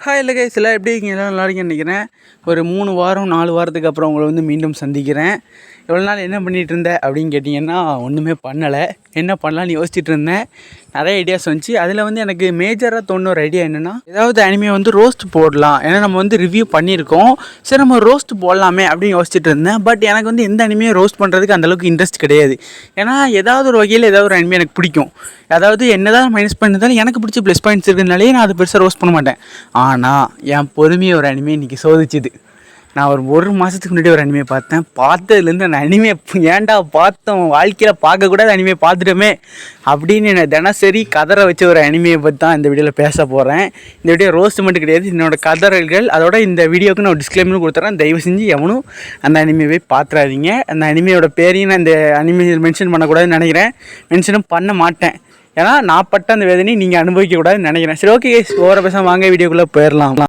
Hi இல்லை guys எல்லாம் எப்படி இருக்கீங்க? எல்லாம் நல்லா இருக்கீங்கன்னு நினைக்கிறேன். ஒரு 3 வாரம் 4 வாரத்துக்கு அப்புறம் உங்களை வந்து மீண்டும் சந்திக்கிறேன். எவ்வளோ நாள் என்ன பண்ணிகிட்டு இருந்தேன் அப்படின்னு கேட்டிங்கன்னா ஒன்றுமே பண்ணலை. என்ன பண்ணலான்னு யோசிச்சுட்டு இருந்தேன். நிறைய ஐடியாஸ் வந்துச்சு. அதில் வந்து எனக்கு மேஜராக தோணுன ஒரு ஐடியா என்னென்னா, ஏதாவது அனிமே வந்து ரோஸ்ட் போடலாம். ஏன்னா நம்ம வந்து ரிவ்யூ பண்ணியிருக்கோம், சரி நம்ம ரோஸ்ட் போடலாமே அப்படின்னு யோசிச்சுட்டு இருந்தேன். பட் எனக்கு வந்து எந்த அனிமையும் ரோஸ்ட் பண்ணுறதுக்கு அந்தளவுக்கு இன்ட்ரெஸ்ட் கிடையாது. ஏன்னா ஏதாவது ஒரு வகையில் ஏதாவது ஒரு அனிமே எனக்கு பிடிக்கும். அதாவது என்னதான் மைனஸ் பண்ணியிருந்தாலும் எனக்கு பிடிச்ச ப்ளஸ் பாயிண்ட்ஸ் இருக்கிறதுனாலே நான் அது பெருசாக ரோஸ்ட் பண்ண மாட்டேன். ஆனால் என் பொறுமையை ஒரு அனிமே இன்றைக்கி சோதிச்சுது. நான் ஒரு மாதத்துக்கு முன்னாடி ஒரு அனிமே பார்த்தேன். பார்த்ததுலேருந்து அந்த அனிமே ஏன்டா பார்த்தோம், வாழ்க்கையில் பார்க்கக்கூடாது அனிமே பார்த்துட்டோமே அப்படின்னு என்னை தினசரி கதற வச்ச ஒரு அனிமையை பற்றி தான் இந்த வீடியோவில் பேச போகிறேன். இந்த வீடியோ ரோஸ்ட் மட்டும் கிடையாது, என்னோடய கதறல்கள். அதோட இந்த வீடியோவுக்கு நான் டிஸ்க்ளைமர் கொடுத்துறேன். தயவு செஞ்சு எவனும் அந்த அனிமையை பார்த்துறாதீங்க. அந்த அனிமையோட பேரையும் நான் இந்த அனிமே மென்ஷன் பண்ணக்கூடாதுன்னு நினைக்கிறேன். மென்ஷனும் பண்ண மாட்டேன். ஏன்னா நான் பட்ட அந்த வேதனையை நீங்கள் அனுபவிக்கக்கூடாதுன்னு நினைக்கிறேன். சரி, ஓகே கைஸ், ஓவர பேசாமல் வாங்க வீடியோக்குள்ளே போயிடலாம்.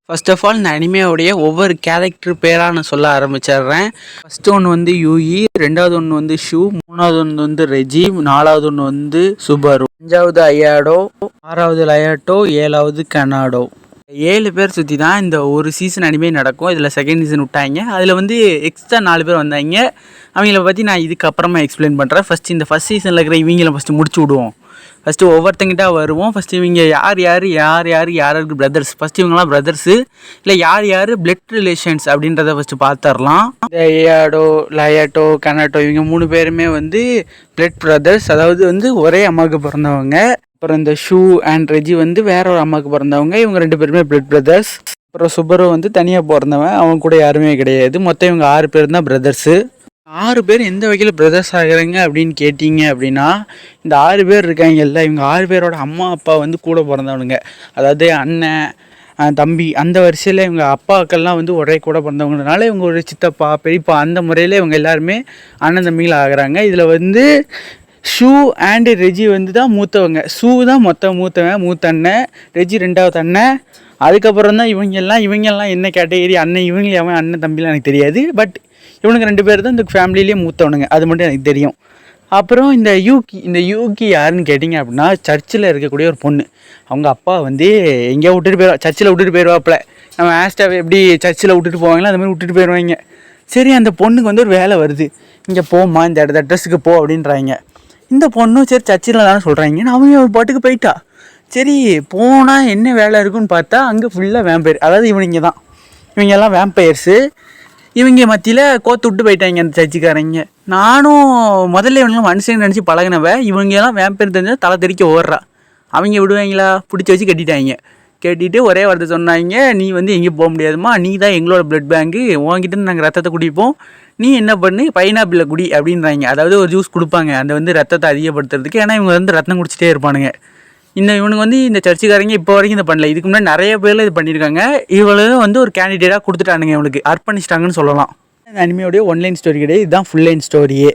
ஃபர்ஸ்ட் ஆஃப் ஆல் இந்த அனிமையோடைய ஒவ்வொரு கேரக்டர் பேராக நான் சொல்ல ஆரம்பிச்சிடுறேன். ஃபஸ்ட்டு ஒன்று வந்து யூஇ, ரெண்டாவது ஒன்று வந்து ஷூ, மூணாவது ஒன்று வந்து ரெஜி, நாலாவது ஒன்று வந்து சுபரு, அஞ்சாவது அயாடோ, ஆறாவது லயாட்டோ, ஏழாவது கனாடோ. 7 பேர் சுற்றி தான் இந்த ஒரு சீசன் அனிமே நடக்கும். இதில் செகண்ட் சீசன் விட்டாங்க. அதில் வந்து எக்ஸ்ட்ரா 4 பேர் வந்தாங்க. அவங்கள பற்றி நான் இதுக்கப்புறமா எக்ஸ்பிளைன் பண்ணுறேன். ஃபஸ்ட்டு இந்த ஃபஸ்ட் சீசனில் இருக்கிற இவங்களை ஃபஸ்ட்டு முடிச்சு விடுவோம். ஃபஸ்ட்டு ஒவ்வொருத்தங்கிட்ட வருவோம். ஃபஸ்ட்டு இவங்க யாருக்கு பிரதர்ஸ், ஃபஸ்ட்டு இவங்களாம் பிரதர்ஸு இல்லை யார் பிளட் ரிலேஷன்ஸ் அப்படின்றத ஃபஸ்ட்டு பார்த்துடலாம். இந்த ஏயாடோ, லயாட்டோ, கனாட்டோ இவங்க 3 பேருமே வந்து பிளட் பிரதர்ஸ், அதாவது வந்து ஒரே அம்மாவுக்கு பிறந்தவங்க. அப்புறம் இந்த ஷூ அண்ட் ரெஜி வந்து வேற ஒரு அம்மாவுக்கு பிறந்தவங்க. இவங்க 2 பேருமே பிளட் பிரதர்ஸ். அப்புறம் சுபரு வந்து தனியாக பிறந்தவன், அவங்க கூட யாருமே கிடையாது. மொத்தம் இவங்க 6 பேர் தான் பிரதர்ஸு. 6 பேர் எந்த வகையில் பிரதர்ஸ் ஆகிறாங்க அப்படின்னு கேட்டிங்க அப்படின்னா, இந்த 6 பேர் இருக்காங்கல்ல, இவங்க 6 பேரோட அம்மா அப்பா வந்து கூட பிறந்தவனுங்க. அதாவது அண்ணன், தம்பி, அந்த வரிசையில் இவங்க அப்பாக்கள்லாம் வந்து ஒரே கூட பிறந்தவங்கனால இவங்க ஒரு சித்தப்பா பெரியப்பா அந்த முறையில் இவங்க எல்லாருமே அண்ணன் தம்பிகள் ஆகிறாங்க. இதில் வந்து ஷூ அண்டு ரெஜி வந்து தான் மூத்தவங்க. ஷூ தான் மூத்த அண்ணன், ரெஜி 2வது அண்ணன். அதுக்கப்புறம் தான் இவங்கெல்லாம் என்ன கேட்டகரி அண்ணன், இவங்களே அவன் அண்ணன் தம்பிலாம் எனக்கு தெரியாது. பட் இவனுக்கு 2 பேர் தான் இந்த ஃபேமிலியிலே மூத்தவனுங்க, அது மட்டும் எனக்கு தெரியும். அப்புறம் இந்த யூகி யாருன்னு கேட்டிங்க அப்படின்னா, சர்ச்சில் இருக்கக்கூடிய ஒரு பொண்ணு. அவங்க அப்பா வந்து எங்கேயோ சர்ச்சில் விட்டுட்டு போயிடுவாப்பில். நம்ம ஆஸ்டாவை எப்படி சர்ச்சில் விட்டுட்டு போவாங்களோ அது மாதிரி விட்டுட்டு போயிடுவாங்க. சரி, அந்த பொண்ணுக்கு வந்து ஒரு வேலை வருது. இங்கே போம்மா, இந்த அட்ரஸுக்கு போ அப்படின்றாங்க. இந்த பொண்ணும் சரி சர்ச்சில் தானே சொல்கிறாங்கன்னு அவங்க ஒரு பாட்டுக்கு போயிட்டா. சரி, போனால் என்ன வேலை இருக்குன்னு பார்த்தா அங்கே ஃபுல்லாக வேம்பயர், அதாவது இவங்கெல்லாம் வேம்பயர்ஸு. இவங்க மத்தியில் கோத்து விட்டு போயிட்டாங்க அந்த சர்ச்சுக்காரங்க. நானும் முதல்ல இவங்கெல்லாம் மனுஷன் நினச்சி பழகினவன், இவங்கெல்லாம் வேம்பயர் தெரிஞ்சால் தலை தெறிக்க ஓடுறா. அவங்க விடுவாங்களா, பிடிச்சி வச்சு கட்டிட்டு ஒரே வார்த்தை சொன்னாங்க, நீ வந்து எங்கேயும் போக முடியாதுமா, நீ தான் எங்களோட பிளட் பேங்கு, உங்ககிட்ட நாங்கள் ரத்தத்தை குடிப்போம், நீ என்ன பண்ணு பைனாப்பிளில் குடி அப்படின்றாங்க. அதாவது ஒரு ஜூஸ் கொடுப்பாங்க அந்த வந்து ரத்தத்தை அதிகப்படுத்துறதுக்கு. ஏன்னா இவங்க வந்து ரத்தம் குடிச்சிட்டே இருப்பானுங்க. இவனுக்கு வந்து இந்த சர்ச்சுக்காரங்க இப்போ வரைக்கும் இதை பண்ணல. இதுக்கு முன்னாடி நிறைய பேரில் இது பண்ணியிருக்காங்க. இவளும் வந்து ஒரு கேண்டிடேட்டாக கொடுத்துட்டானுங்க, இவனுக்கு அர்ப்பணிச்சிட்டாங்கன்னு சொல்லலாம். இந்த அனிமையோடைய ஒன்லைன் ஸ்டோரி கிடையாது, இதுதான் ஃபுல் லைன் ஸ்டோரியே.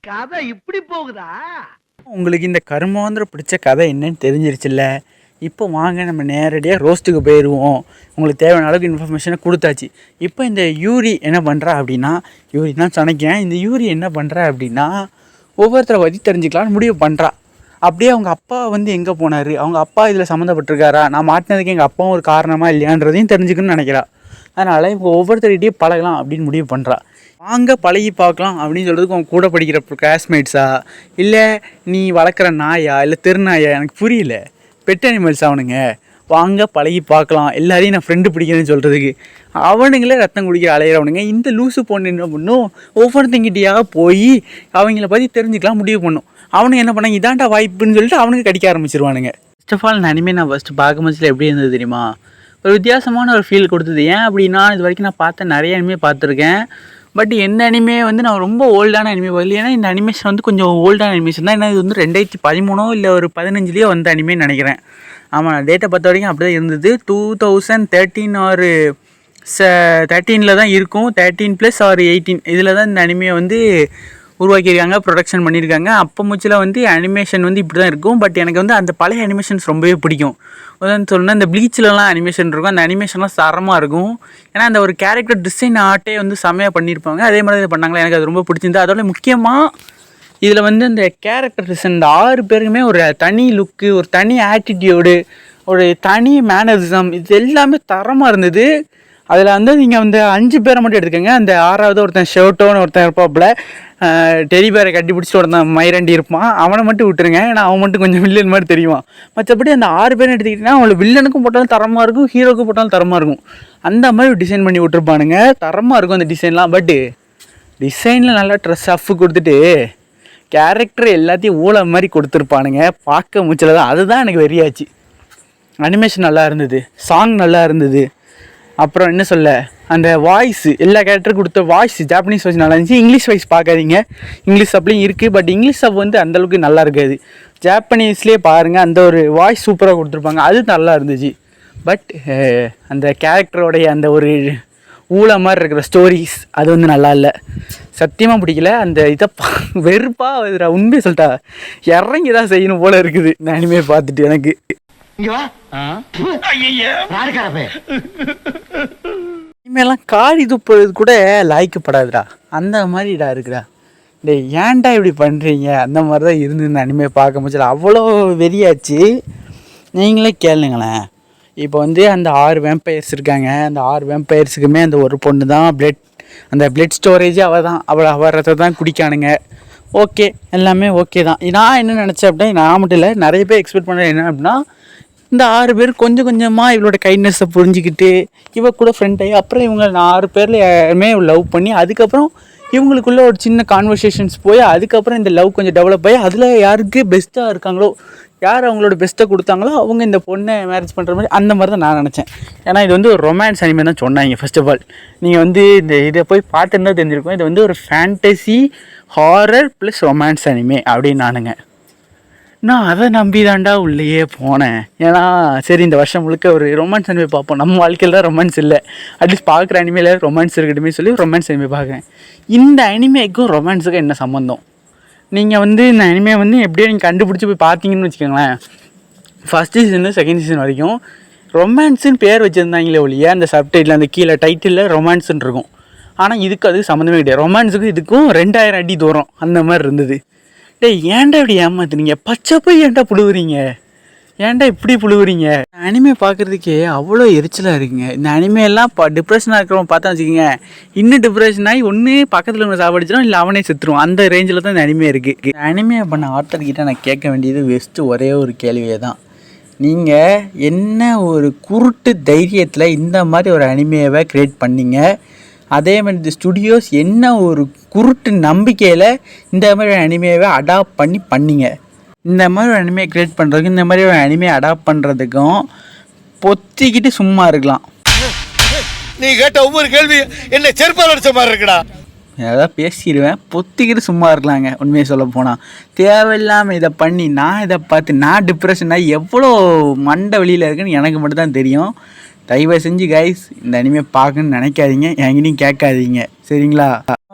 கதை இப்படி போகுதா? உங்களுக்கு இந்த கருமாந்திர பிடிச்ச கதை என்னன்னு தெரிஞ்சிருச்சுல்ல. இப்போ வாங்க நம்ம நேரடியாக ரோஸ்ட்டுக்கு போயிடுவோம். உங்களுக்கு தேவையான அளவுக்கு இன்ஃபர்மேஷனை கொடுத்தாச்சு. இப்போ இந்த யூரி என்ன பண்ணுறா அப்படின்னா, யூரி தான் சொன்னேன். இந்த யூரி என்ன பண்ணுறா அப்படின்னா, ஒவ்வொருத்தரை பற்றி தெரிஞ்சுக்கலான்னு முடிவு பண்ணுறா. அப்படியே அவங்க அப்பா வந்து எங்கே போனார், அவங்க அப்பா இதில் சம்மந்தப்பட்டிருக்காரா, நான் மாட்டினதுக்கு எங்கள் அப்பாவும் ஒரு காரணமாக இல்லையான்றதையும் தெரிஞ்சுக்கணும்னு நினைக்கிறா. அதனால் இப்போ ஒவ்வொருத்தர்கிட்டையே பழகலாம் அப்படின்னு முடிவு பண்ணுறா. வாங்க பழகி பார்க்கலாம் அப்படின்னு சொல்கிறதுக்கு அவங்க கூட படிக்கிற கிளாஸ்மேட்ஸா, இல்லை நீ வளர்க்குற நாயா, இல்லை தெருநாயா, எனக்கு புரியல, பெட் அனிமல்ஸ் அவனுங்க, வாங்க பழகி பார்க்கலாம், எல்லாரையும் நான் ஃப்ரெண்டு பிடிக்கிறேன்னு சொல்கிறதுக்கு அவனுங்களே ரத்தம் குடிக்கிற அலையிறவனுங்க. இந்த லூசு பொண்ணு என்ன பண்ணும், ஒவ்வொருத்தங்கிட்டையாக போய் அவங்கள பற்றி தெரிஞ்சுக்கலாம் முடிவு பண்ணும். அவனுங்க என்ன பண்ணாங்க, இதாண்டா வாய்ப்புன்னு சொல்லிட்டு அவனுக்கு கடிக்க ஆரம்பிச்சிருவானுங்க. ஃபர்ஸ்ட் ஆஃப் ஆல் இந்த அனிமே நான் ஃபஸ்ட்டு பார்க்கும்போது எப்படி இருந்தது தெரியுமா, ஒரு வித்தியாசமான ஒரு ஃபீல் கொடுத்தது. ஏன் அப்படின்னா, இது வரைக்கும் நான் பார்த்த நிறைய அனிமே பார்த்துருக்கேன். பட் எந்த அனிமே வந்து நான் ரொம்ப ஓல்டான அனிமே பார்க்கல. ஏன்னா இந்த அனிமேஷன் வந்து கொஞ்சம் ஓல்டான அனிமேஷன் தான். ஏன்னா இது வந்து 2013 இல்லை ஒரு 15 வந்த அனிமேன்னு நினைக்கிறேன். ஆமாம், டேட்டை பொறுத்த வரைக்கும் அப்படி தான் இருந்தது. 2013 ஒரு 13 தான் இருக்கும். 13+ or 18 இதில் தான் இந்த அனிமையை வந்து உருவாக்கியிருக்காங்க, ப்ரொடக்ஷன் பண்ணியிருக்காங்க. அப்போ முச்சில் வந்து அனிமேஷன் வந்து இப்படி தான் இருக்கும். பட் எனக்கு வந்து அந்த பழைய அனிமேஷன்ஸ் ரொம்பவே பிடிக்கும். உதாரணம் சொல்லணும்னா இந்த ப்ளீச்லலாம் அனிமேஷன் இருக்கும், அந்த அனிமேஷன்லாம் தரமாக இருக்கும். ஏன்னா அந்த ஒரு கேரக்டர் டிசைன் ஆர்ட்டே வந்து செம்மையாக பண்ணியிருப்பாங்க. அதே மாதிரி இது பண்ணாங்களா, எனக்கு அது ரொம்ப பிடிச்சிருந்து. அதோட முக்கியமாக இதில் வந்து இந்த கேரக்டர் டிசைன் இந்த 6 பேருக்குமே ஒரு தனி லுக்கு, ஒரு தனி ஆட்டிடியூடு, ஒரு தனி மேனரிசம், இது எல்லாமே தரமாக இருந்தது. அதில் வந்து நீங்கள் வந்து 5 பேரை மட்டும் எடுத்துக்கோங்க. அந்த 6வது ஒருத்தன் ஷர்ட்டோன்னு ஒருத்தன் இருப்பாப்புல, டெடி பேரை கட்டி பிடிச்சிட்டு ஒருத்தன் மயிரண்டி இருப்பான், அவனை மட்டும் விட்டுருங்க. ஏன்னா அவன் மட்டும் கொஞ்சம் வில்லன் மாதிரி தெரியும். மற்றபடி அந்த 6 பேரும் எடுத்துக்கிட்டிங்கன்னா அவங்களுக்கு வில்லனுக்கும் போட்டாலும் தரமாக இருக்கும், ஹீரோக்கும் போட்டாலும் தரமாக இருக்கும். அந்த மாதிரி டிசைன் பண்ணி விட்டுருப்பானுங்க, தரமாக இருக்கும் அந்த டிசைன்லாம். பட்டு டிசைனில் நல்லா ட்ரெஸ் அஃப் கொடுத்துட்டு கேரக்டர் எல்லாத்தையும் ஊழ மாதிரி கொடுத்துருப்பானுங்க. பார்க்க முச்சில் தான், அதுதான் எனக்கு வெறியாச்சு. அனிமேஷன் நல்லா இருந்தது, சாங் நல்லா இருந்தது. அப்புறம் என்ன சொல்ல, அந்த வாய்ஸ் எல்லா கேரக்டரும் கொடுத்த வாய்ஸ் ஜாப்பனீஸ் வாய்ஸ் நல்லா இருந்துச்சு. இங்கிலீஷ் வாய்ஸ் பார்க்காதீங்க, இங்கிலீஷ் சப்லையும் இருக்குது. பட் இங்கிலீஷ் சப் வந்து அந்தளவுக்கு நல்லா இருக்காது. ஜாப்பனீஸ்லேயே பாருங்கள், அந்த ஒரு வாய்ஸ் சூப்பராக கொடுத்துருப்பாங்க, அது நல்லா இருந்துச்சு. பட் அந்த கேரக்டரோடைய அந்த ஒரு ஊழ மாதிரி இருக்கிற ஸ்டோரிஸ் அது வந்து நல்லா இல்லை, சத்தியமாக பிடிக்கல. அந்த இதை வெறுப்பாக உண்மையை சொல்லிட்டா இறங்கி தான் செய்யணும் போல் இருக்குது இந்த அனிமே பார்த்துட்டு. எனக்கு இனிமேலாம் காடி துப்புறது கூட லாய்க்கப்படாதுடா, அந்த மாதிரிடா இருக்குடா. டேய் ஏன்டா இப்படி பண்ணுறீங்க, அந்த மாதிரி தான் இருந்து இந்த அனிமே பார்க்க முடியல, அவ்வளோ வெறியாச்சு. நீங்களே கேளுங்களேன். இப்போ வந்து அந்த 6 வேம்பயர்ஸ் இருக்காங்க. அந்த 6 வேம்பயர்ஸுக்குமே அந்த ஒரு பொண்ணு தான் அந்த பிளட் ஸ்டோரேஜ் அவள் ரத்தை தான் குடிக்கானுங்க. ஓகே, எல்லாமே ஓகே தான். நான் என்ன நினச்சேன் அப்படின்னா, நான் மட்டும் இல்லை, நிறைய பேர் எக்ஸ்பெக்ட் பண்ண என்ன அப்படின்னா, இந்த 6 பேர் கொஞ்சம் கொஞ்சமாக இவளோட கைண்ட்னஸை புரிஞ்சுக்கிட்டு இவ கூட ஃப்ரெண்ட் ஆகி அப்புறம் இவங்க 6 பேரில் யாருமே லவ் பண்ணி அதுக்கப்புறம் இவங்களுக்குள்ளே ஒரு சின்ன கான்வர்சேஷன்ஸ் போய் அதுக்கப்புறம் இந்த லவ் கொஞ்சம் டெவலப் ஆகி அதில் யாருக்கு பெஸ்ட்டாக இருக்காங்களோ, யார் அவங்களோட பெஸ்ட்டை கொடுத்தாங்களோ அவங்க இந்த பொண்ணை மேரேஜ் பண்ணுற மாதிரி, அந்த மாதிரி தான் நான் நினச்சேன். ஏன்னா இது வந்து ஒரு ரொமான்ஸ் அனிமே தான் சொன்னாங்க. ஃபர்ஸ்ட் ஆஃப் ஆல் நீங்கள் வந்து இந்த இதை போய் பார்த்துருந்தா தெரிஞ்சிருக்கும், இது வந்து ஒரு fantasy horror plus romance anime அப்படின்னு நானுங்க. நான் அதை நம்பி தாண்டா உள்ளேயே போனேன். ஏன்னா சரி இந்த வருஷம் முழுக்க ஒரு ரொமான்ஸ் அனிமே பார்ப்போம், நம்ம வாழ்க்கையில் தான் ரொமான்ஸ் இல்லை, அட்லீஸ்ட் பார்க்குற அனிமேல ரொமான்ஸ் இருக்கட்டுமே சொல்லி ரொமான்ஸ் அனிமே பார்க்குறேன். இந்த அனிமேக்கும் ரொமான்ஸுக்கும் என்ன சம்மந்தம்? நீங்கள் வந்து இந்த அனிமே வந்து எப்படியோ நீங்கள் கண்டுபிடிச்சி போய் பார்த்தீங்கன்னு வச்சுக்கோங்களேன், ஃபஸ்ட் சீசன் செகண்ட் சீசன் வரைக்கும் ரொமான்ஸுன்னு பேர் வச்சுருந்தாங்களே ஒழிய அந்த சப்டைட்டில் அந்த கீழே டைட்டிலில் ரொமான்ஸுன்னு இருக்கும். ஆனால் இதுக்கு அதுக்கு சம்மந்தமே கிடையாது. ரொமான்ஸுக்கும் இதுக்கும் 2000 அடி தூரம் அந்த மாதிரி இருந்தது. டேய் ஏன்டா இப்படி ஏமாத்துறீங்க, பச்சை போய் ஏன்டா புழுவுறீங்க, ஏன்டா இப்படி புழுவுறீங்க? அனிமே பார்க்குறதுக்கே அவ்வளோ எரிச்சலாக இருக்குங்க. இந்த அனிமையெல்லாம் டிப்ரெஷனாக இருக்கிறவங்க பார்த்தா வச்சுக்கோங்க, இன்னும் டிப்ரெஷன் ஆகி ஒன்று பக்கத்தில் ஒன்று சாப்பிடுச்சிடும், இல்லை அவனே செத்துருவான். அந்த ரேஞ்சில் தான் இந்த அனிமே இருக்குது. அனிமே பண்ண ஆர்டர்கிட்ட நான் கேட்க வேண்டியது வெஸ்ட்டு ஒரே ஒரு கேள்வியே தான். நீங்கள் என்ன ஒரு குருட்டு தைரியத்தில் இந்த மாதிரி ஒரு அனிமேவை க்ரியேட் பண்ணீங்க? அதே மாதிரி இந்த ஸ்டுடியோஸ் என்ன ஒரு குருட்டு நம்பிக்கையில் இந்த மாதிரி ஒரு அனிமேவை அடாப்ட் பண்ணிங்க? இந்த மாதிரி ஒரு அனிமே க்ரியேட் பண்ணுறதுக்கும் இந்த மாதிரி ஒரு அனிமே அடாப்ட் பண்ணுறதுக்கும் பொத்திக்கிட்டு சும்மா இருக்கலாம். நீ கேட்ட ஒவ்வொரு கேள்வி என்ன செருப்பால் அடிச்ச மாதிரி இருக்குடா. ஏதாவது பேசிடுவேன், பொத்திக்கிட்டு சும்மா இருக்கலாங்க. உண்மையை சொல்ல போனால் தேவையில்லாமல் இதை பண்ணி நான் இதை பார்த்து நான் டிப்ரெஷனாக எவ்வளோ மண்டை வெளியில் இருக்குன்னு எனக்கு மட்டும் தான் தெரியும். தயவு செஞ்சு கைஸ் இந்த அனிமே பார்க்கணுன்னு நினைக்காதீங்க, என்கிட்டையும் கேட்காதீங்க, சரிங்களா?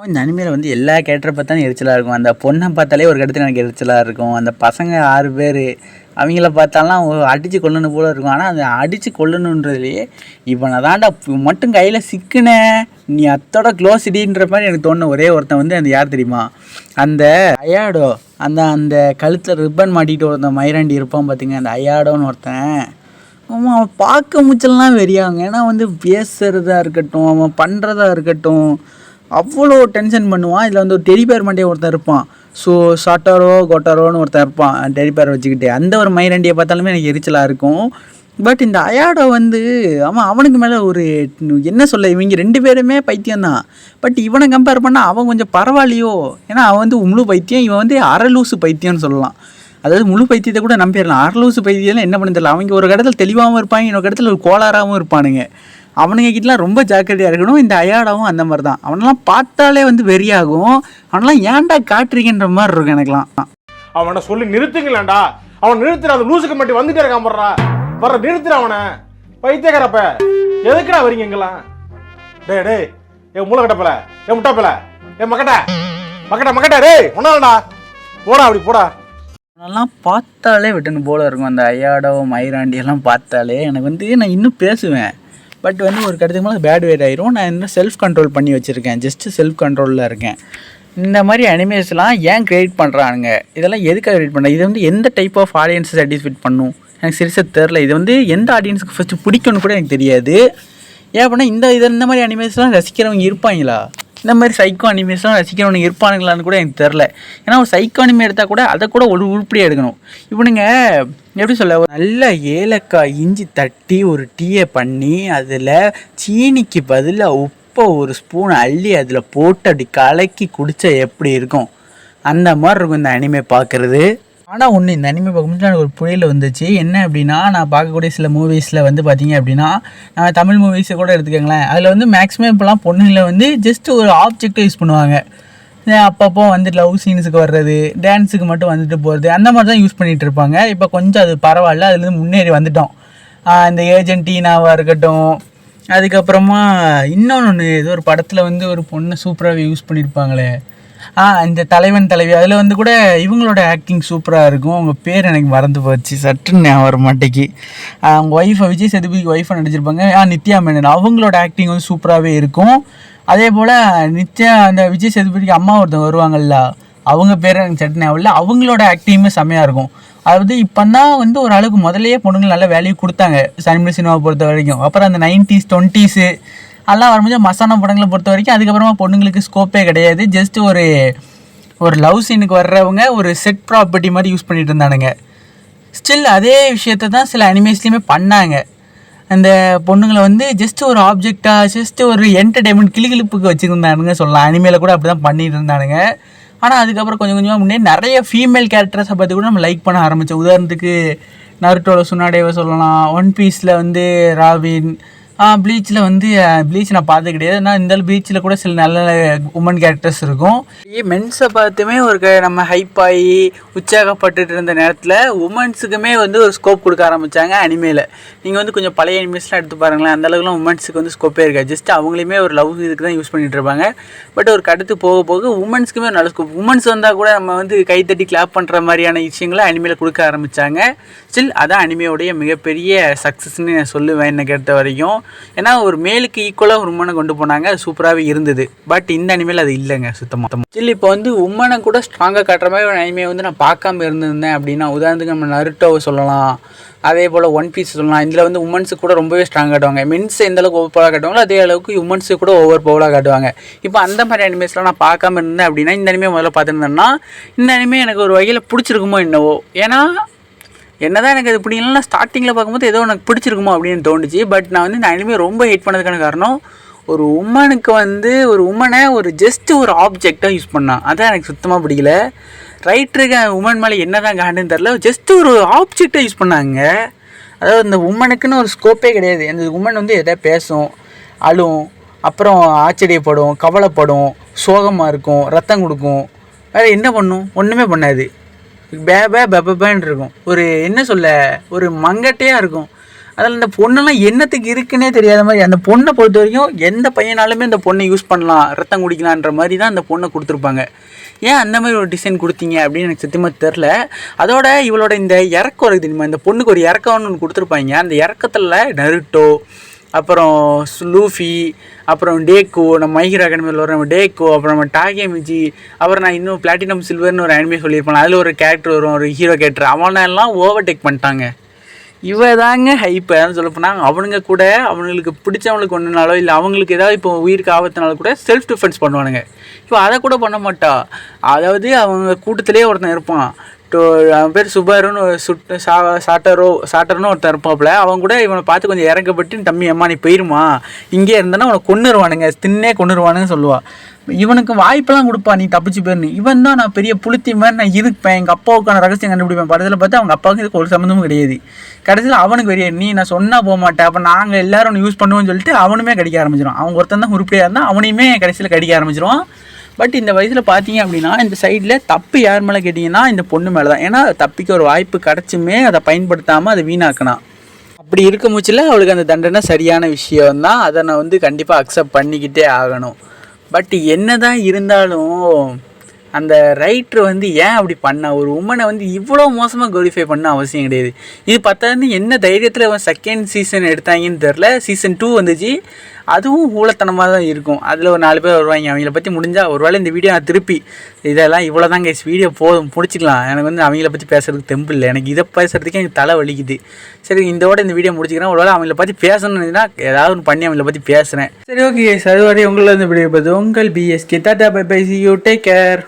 இந்த அனிமையில் வந்து எல்லா கேரக்டரை பார்த்தாலும் எரிச்சலாக இருக்கும். அந்த பொண்ணை பார்த்தாலே ஒரு இடத்துல எனக்கு எரிச்சலாக இருக்கும். அந்த பசங்க 6 பேர் அவங்கள பார்த்தாலாம் அடித்து கொல்லணும் போல இருக்கும். ஆனால் அந்த அடித்து கொல்லணுன்றதுலேயே இப்போ நான் தாண்டா மட்டும் கையில் சிக்கினேன், நீ அத்தோட க்ளோஸிடின்ற மாதிரி எனக்கு தோணுன ஒரே ஒருத்தன் வந்து அந்த யார் தெரியுமா, அந்த அயாடோ. அந்த கழுத்தில் ரிப்பன் மாட்டிகிட்டு ஒருத்தன் மயிராண்டி இருப்பான் பார்த்திங்க, அந்த அயாடோன்னு ஒருத்தன். அவன் பார்க்க முச்சல்லாம் வெறியாங்க. ஏன்னா வந்து பேசுகிறதா இருக்கட்டும், அவன் பண்ணுறதா இருக்கட்டும், அவ்வளோ டென்ஷன் பண்ணுவான். இதில் வந்து ஒரு டெரிபேர் மண்டியை ஒருத்தன் இருப்பான், ஸோ ஷாட்டாரோ கோட்டாரோன்னு ஒருத்தன் இருப்பான் டெரிபேர் வச்சுக்கிட்டு. அந்த ஒரு மயிரண்டியை பார்த்தாலுமே எனக்கு எரிச்சலாக இருக்கும். பட் இந்த அயாடோ வந்து அவனுக்கு மேலே ஒரு என்ன சொல்ல, இவங்க 2 பேருமே பைத்தியம்தான். பட் இவனை கம்பேர் பண்ணால் அவன் கொஞ்சம் பரவாயில்லையோ. ஏன்னா அவன் வந்து முழு பைத்தியம், இவன் வந்து அரலூசு பைத்தியம்னு சொல்லலாம். அதாவது முழு பைத்தியத்தை கூட நம்பிடலாம், அரலூசு பைத்தியம் என்ன பண்ண தெரியல. அவங்க ஒரு இடத்துல தெளிவாகவும் இருப்பாங்க, இன்னொரு இடத்துல ஒரு கோளாறாகவும் இருப்பானுங்க. அவனுங்க கிட்டலாம் ரொம்ப ஜாக்கிரதையாக இருக்கணும். இந்த அயாடாவும் அந்த மாதிரி தான். அவனெல்லாம் பார்த்தாலே வந்து வெறியாகும். அவனெல்லாம் ஏன்டா காட்டுறீங்கன்ற மாதிரி இருக்கும் எனக்குலாம். அவனை சொல்லி நிறுத்துங்களேன்டா, அவன் நிறுத்துற, அந்த லூசுக்கு மட்டும் வந்துட்டே இருக்கான் போடுறா, வர நிறுத்துற அவனை. பைத்தியக்காரப்ப எதுக்குடா வரீங்க எங்கெல்லாம்? டேய் டேய் ஏ மூளை கட்டப்பல ஏ முட்டாப்பல ஏ மக்கட்ட டேய் ஒன்னாலடா போடா அப்படி போடா. அதெல்லாம் பார்த்தாலே விட்டுன்னு போல இருக்கும். அந்த ஐயாடோ மயிராண்டி எல்லாம் பார்த்தாலே எனக்கு வந்து நான் இன்னும் பேசுவேன். பட் வந்து ஒரு கட்டத்துக்கு மேலே பேட் வேட் ஆயிரும். நான் இன்னும் செல்ஃப் கண்ட்ரோல் பண்ணி வச்சுருக்கேன். ஜஸ்ட்டு செல்ஃப் கண்ட்ரோலில் இருக்கேன். இந்த மாதிரி அனிமேஸ்லாம் ஏன் க்ரியேட் பண்ணுறானுங்க, இதெல்லாம் எதுக்காக க்ரியேட் பண்ணுறாங்க, இது வந்து எந்த டைப் ஆஃப் ஆடியன்ஸை சாட்டிஸ்ஃபைட் பண்ணும் எனக்கு சீரியஸாக தெரில. இது வந்து எந்த ஆடியன்ஸுக்கு ஃபஸ்ட்டு பிடிக்கும்னு கூட எனக்கு தெரியாது. ஏன் அப்படின்னா இந்த மாதிரி அனிமேஸ்லாம் ரசிக்கிறவங்க இருப்பாங்களா, இந்த மாதிரி சைக்கோ அனிமேஸ்லாம் ரசிக்கிறவங்க இருப்பானுங்களான்னு கூட எனக்கு தெரில. ஏன்னா ஒரு சைக்கோ அனிமே எடுத்தால் கூட அதை கூட ஒரு உருப்படியாக எடுக்கணும். இப்போ நீங்கள் எப்படி சொல்ல, ஒரு நல்ல ஏலக்காய் இஞ்சி தட்டி ஒரு டீயை பண்ணி அதில் சீனிக்கு பதிலாக உப்பை ஒரு ஸ்பூன் அள்ளி அதில் போட்டு அப்படி கலக்கி குடித்தா எப்படி இருக்கும், அந்த மாதிரி இருக்கும் இந்த அனிமே பார்க்குறது. ஆனால் ஒன்று, இந்த அனிமே பார்க்கும்போது எனக்கு ஒரு புயல் வந்துச்சு. என்ன அப்படின்னா, நான் பார்க்கக்கூடிய சில மூவிஸில் வந்து பார்த்தீங்க அப்படின்னா, நான் தமிழ் மூவிஸை கூட எடுத்துக்கோங்களேன், அதில் வந்து மேக்ஸிமம் இப்போலாம் பொண்ணுங்களை வந்து ஜஸ்ட் ஒரு ஆப்ஜெக்டை யூஸ் பண்ணுவாங்க. அப்பப்போ வந்து லவ் சீன்ஸுக்கு வர்றது, டான்ஸுக்கு மட்டும் வந்துட்டு போகிறது, அந்த மாதிரி தான் யூஸ் பண்ணிகிட்டு இருப்பாங்க. இப்போ கொஞ்சம் அது பரவாயில்ல, அதுலேருந்து முன்னேறி வந்துட்டோம். இந்த ஏஜென்ட் டீனாவாக இருக்கட்டும், அதுக்கப்புறமா இன்னொன்று ஏதோ ஒரு படத்தில் வந்து ஒரு பொண்ணை சூப்பராகவே யூஸ் பண்ணியிருப்பாங்களே, இந்த தலைவன் தலைவி, அதில் வந்து கூட இவங்களோட ஆக்டிங் சூப்பராக இருக்கும். அவங்க பேர் எனக்கு மறந்து போச்சு, சட்டுன்னு வர மாட்டேக்கு. அவங்க ஒய்ஃபை விஜய் சேதுபதிக்கு ஒய்ஃபை நடிச்சிருப்பாங்க, நித்யா மேனன், அவங்களோட ஆக்டிங் வந்து சூப்பராகவே இருக்கும். அதே போல் நித்யா அந்த விஜய் சேதுபதிக்கு அம்மா ஒருத்தவங்க வருவாங்கள்ல, அவங்க பேர் எனக்கு சட்டுன்னு ஆகல, அவங்களோட ஆக்டிங்குமே செம்மையாக இருக்கும். அதாவது இப்போ தான் வந்து ஒரு அளவுக்கு முதலையே பொண்ணுங்களுக்கு நல்ல வேல்யூ கொடுத்தாங்க தமிழ் சினிமாவை பொறுத்த வரைக்கும். அப்புறம் அந்த 90s 20s அதெல்லாம் வரும்போது மசானா படங்களை பொறுத்த வரைக்கும் அதுக்கப்புறமா பொண்ணுங்களுக்கு ஸ்கோப்பே கிடையாது. ஜஸ்ட் ஒரு லவ் சீனுக்கு வர்றவங்க ஒரு செட் ப்ராப்பர்ட்டி மாதிரி யூஸ் பண்ணிட்டு இருந்தானுங்க. ஸ்டில் அதே விஷயத்த தான் சில அனிமேஸ்லேயுமே பண்ணாங்க. அந்த பொண்ணுங்களை வந்து ஜஸ்ட் ஒரு ஆப்ஜெக்டாக, ஜஸ்ட் ஒரு என்டர்டைன்மெண்ட் கிளிகிழிப்புக்கு வச்சுருந்தானுங்க சொல்லலாம். அனிமேல கூட அப்படி தான் பண்ணிட்டு இருந்தானுங்க. ஆனால் அதுக்கப்புறம் கொஞ்சம் கொஞ்சமாக முன்னாடி நிறைய ஃபீமேல் கேரக்டர்ஸை பற்றி கூட நம்ம லைக் பண்ண ஆரம்பித்தோம். உதாரணத்துக்கு நருட்டோட சுனாடேவை சொல்லலாம், ஒன் பீஸில் வந்து ராபின், ப்ளீச்சில் வந்து ப்ளீச் நான் பார்த்து கிடையாது. ஆனால் இந்த ப்ளீச்சில் கூட சில நல்ல உமன் கேரக்டர்ஸ் இருக்கும். மென்ஸை பார்த்துமே நம்ம ஹைப் ஆகி உற்சாகப்பட்டுட்டு இருந்த நேரத்தில் உமன்ஸுக்குமே வந்து ஒரு ஸ்கோப் கொடுக்க ஆரம்பித்தாங்க அனிமேல. நீங்கள் வந்து கொஞ்சம் பழைய அனிமேஸ்லாம் எடுத்து பாருங்களேன், அந்தளவுக்குலாம் உமன்ஸுக்கு வந்து ஸ்கோப்பே இருக்காது. ஜஸ்ட் அவங்களையுமே ஒரு லவ் இதுக்கு தான் யூஸ் பண்ணிகிட்டு இருப்பாங்க. பட் ஒரு கடுத்து போக போக உமன்ஸுக்குமே ஒரு நல்ல ஸ்கோப், உமன்ஸ் வந்தால் கூட நம்ம வந்து கைத்தட்டி கிளாப் பண்ணுற மாதிரியான விஷயங்களை அனிமேல கொடுக்க ஆரம்பித்தாங்க. ஸ்டில் அதான் அனிமையோடைய மிகப்பெரிய சக்ஸஸ்ன்னு நான் சொல்லுவேன் என்னை கேட்ட வரைக்கும். ஏன்னா ஒரு மேலுக்கு ஈக்குவலாக ஒரு உமனை கொண்டு போனாங்க, அது சூப்பராகவே இருந்தது. பட் இந்த அனிமேல அது இல்லைங்க சுத்தமாக. ஸ்டில் இப்போ வந்து உமனை கூட ஸ்ட்ராங்காக காட்டுற மாதிரி ஒரு அனிமையை வந்து நான் பார்க்காம இருந்திருந்தேன் அப்படின்னா, உதாரணத்துக்கு நம்ம நருட்டோவை சொல்லலாம், அதே போல் ஒன் பீஸ் சொல்லலாம். இதில் வந்து உமன்ஸுக்கு கூட ரொம்பவே ஸ்ட்ராங் காட்டுவாங்க. மென்ஸ் எந்த அளவுக்கு ஓவர் பவராக காட்டுவாங்களோ அதே அளவுக்கு உமன்ஸு கூட ஓவர் பவராக காட்டுவாங்க. இப்போ அந்த மாதிரி அனிமேஸ்லாம் நான் பார்க்காம இருந்தேன் அப்படின்னா, இந்த அனிமே முதல்ல பார்த்துருந்தேன்னா இந்த அனிமே எனக்கு ஒரு வகையில் பிடிச்சிருக்குமோ என்னவோ. ஏன்னா என்னதான் எனக்கு அது பிடிக்கலன்னா, ஸ்டார்டிங்கில் பார்க்கும்போது ஏதோ எனக்கு பிடிச்சிருக்குமோ அப்படின்னு தோணுச்சு. பட் நான் வந்து இந்த அனிமே ரொம்ப ஹேட் பண்ணதுக்கான காரணம், ஒரு உமனுக்கு வந்து ஒரு உமனை ஒரு ஜஸ்ட் ஒரு ஆப்ஜெக்டாக யூஸ் பண்ணான். அதான் எனக்கு சுத்தமாக பிடிக்கல. ரைட்டருக்கு உமன் மேலே என்ன தான் காண்டுன்னு தெரில, ஜஸ்ட் ஒரு ஆப்ஜெக்டாக யூஸ் பண்ணாங்க. அதாவது இந்த உமனுக்குன்னு ஒரு ஸ்கோப்பே கிடையாது. அந்த உமன் வந்து எதாவது பேசும், அழும், அப்புறம் ஆச்சரியப்படும், கவலைப்படும், சோகமாக இருக்கும், ரத்தம் கொடுக்கும், வேறு என்ன பண்ணும், ஒன்றுமே பண்ணாது. பேன்னு இருக்கும். ஒரு என்ன சொல்ல, ஒரு மங்கட்டையாக இருக்கும். அதில் இந்த பொண்ணெல்லாம் என்னத்துக்கு இருக்குன்னே தெரியாத மாதிரி. அந்த பொண்ணை பொறுத்த வரைக்கும் எந்த பையனாலுமே அந்த பொண்ணை யூஸ் பண்ணலாம், ரத்தம் குடிக்கலான்ற மாதிரி தான் அந்த பொண்ணை கொடுத்துருப்பாங்க. ஏன் அந்த மாதிரி ஒரு டிசைன் கொடுத்தீங்க அப்படின்னு எனக்கு சத்தியமாக தெரில. அதோட இவளோட இந்த இறக்கம் இருக்குது தெரியுமா, இந்த பொண்ணுக்கு ஒரு இறக்கம்னு ஒன்று கொடுத்துருப்பாங்க. அந்த இறக்கத்தில் நருட்டோ, அப்புறம் லூஃபி, அப்புறம் டேக்கோ, நம்ம மை ஹீரோ அகாடமியில் வர நம்ம டேக்கோ, அப்புறம் நம்ம டாகேமிஜி, அப்புறம் நான் இன்னும் பிளாட்டினம் சில்வர்னு ஒரு அனிமே சொல்லியிருப்பேன், அதில் ஒரு கேரக்டர் வரும், ஒரு ஹீரோ கேரக்டர். அவனெல்லாம் ஓவர்டேக் பண்ணிட்டாங்க. இவ தாங்க ஹைப்பு. அதான் சொல்ல போனாங்க, அவனுங்க கூட அவனுங்களுக்கு பிடிச்சவங்களுக்கு ஒன்றுனாலோ இல்லை அவங்களுக்கு ஏதாவது இப்போ உயிருக்கு ஆபத்தினாலும் கூட செல்ஃப் டிஃபென்ஸ் பண்ணுவானுங்க. இப்போ அதை கூட பண்ண மாட்டா. அதாவது அவங்க கூட்டத்திலே ஒருத்தன் இருப்பான், அவன் பேர் சுபாருன்னு சாட்டர்னு ஒருத்தன் இருப்பாப்புல. அவன் கூட இவனை பார்த்து கொஞ்சம் இறக்கப்பட்டு, தம்பி அம்மா நீ போயிருமா, இங்கே இருந்தேன்னா அவனை கொன்னுருவானுங்க, தின்னே கொன்னுருவானுன்னு சொல்லுவாள். இவனுக்கு வாய்ப்பெல்லாம் கொடுப்பா, நீ தப்பிச்சு போயிருன்னு. இவன் தான் நான் பெரிய புளுத்தி மாதிரி நான் இருப்பேன், எங்கள் அப்பாவுக்கான ரகசியம் கண்டுபிடிப்பேன். படத்தில் பார்த்து அவங்க அப்பாவுக்கு இதுக்கு ஒரு சம்மந்தமும் கிடையாது. கடைசியில் அவனுக்கு வெறிய, நீ நான் சொன்னால் போக மாட்டேன், அப்போ நாங்கள் எல்லோரும் யூஸ் பண்ணுவோம்னு சொல்லிட்டு அவனுமே கடிக்க ஆரம்பிச்சிடும். அவங்க ஒருத்தன் தான் உருப்படியாக இருந்தால் அவனையுமே கடைசியில் கடிக்க ஆரம்பிச்சிடுவான். பட் இந்த வயசில் பார்த்தீங்க அப்படின்னா இந்த சைடில் தப்பு யார் மேலே கேட்டிங்கன்னா இந்த பொண்ணு மேலே தான். ஏன்னா தப்பிக்க ஒரு வாய்ப்பு கிடச்சுமே அதை பயன்படுத்தாமல் அதை வீணாக்கினான். அப்படி இருக்க முச்சில் அவளுக்கு அந்த தண்டனை சரியான விஷயம்தான். அதை நான் வந்து கண்டிப்பாக அக்செப்ட் பண்ணிக்கிட்டே ஆகணும். பட் என்ன தான் இருந்தாலும் அந்த ரைட்ரு வந்து ஏன் அப்படி பண்ண, ஒரு உமனை வந்து இவ்வளோ மோசமாக குவாலிஃபை பண்ண அவசியம் கிடையாது. இது பார்த்தாருன்னு என்ன தைரியத்தில் அவன் செகண்ட் சீசன் எடுத்தாங்கன்னு தெரில. சீசன் 2 வந்துச்சு, அதுவும் ஊழத்தனமாக தான் இருக்கும். அதில் ஒரு 4 பேர் வருவாங்க. அவங்கள பற்றி முடிஞ்சால் ஒரு வேளை இந்த வீடியோ நான் திருப்பி இதெல்லாம் இவ்வளோ தான் கைஸ், வீடியோ போதும் முடிச்சிக்கலாம். எனக்கு வந்து அவங்கள பற்றி பேசுறதுக்கு தெம்பு இல்லை. எனக்கு இதை பேசுறதுக்கே எனக்கு தலை வலிக்குது. சரி, இந்த வீடியோ முடிச்சுக்கிறேன். ஒரு வேளை அவங்கள பற்றி பேசணும்னா ஏதாவது ஒன்று பண்ணி அவங்கள பற்றி பேசுகிறேன். சரி, ஓகே கைஸ், அது வரை உங்களை இந்த வீடியோ பார்த்து உங்கள் BSK. Tata bye bye, see you, take care.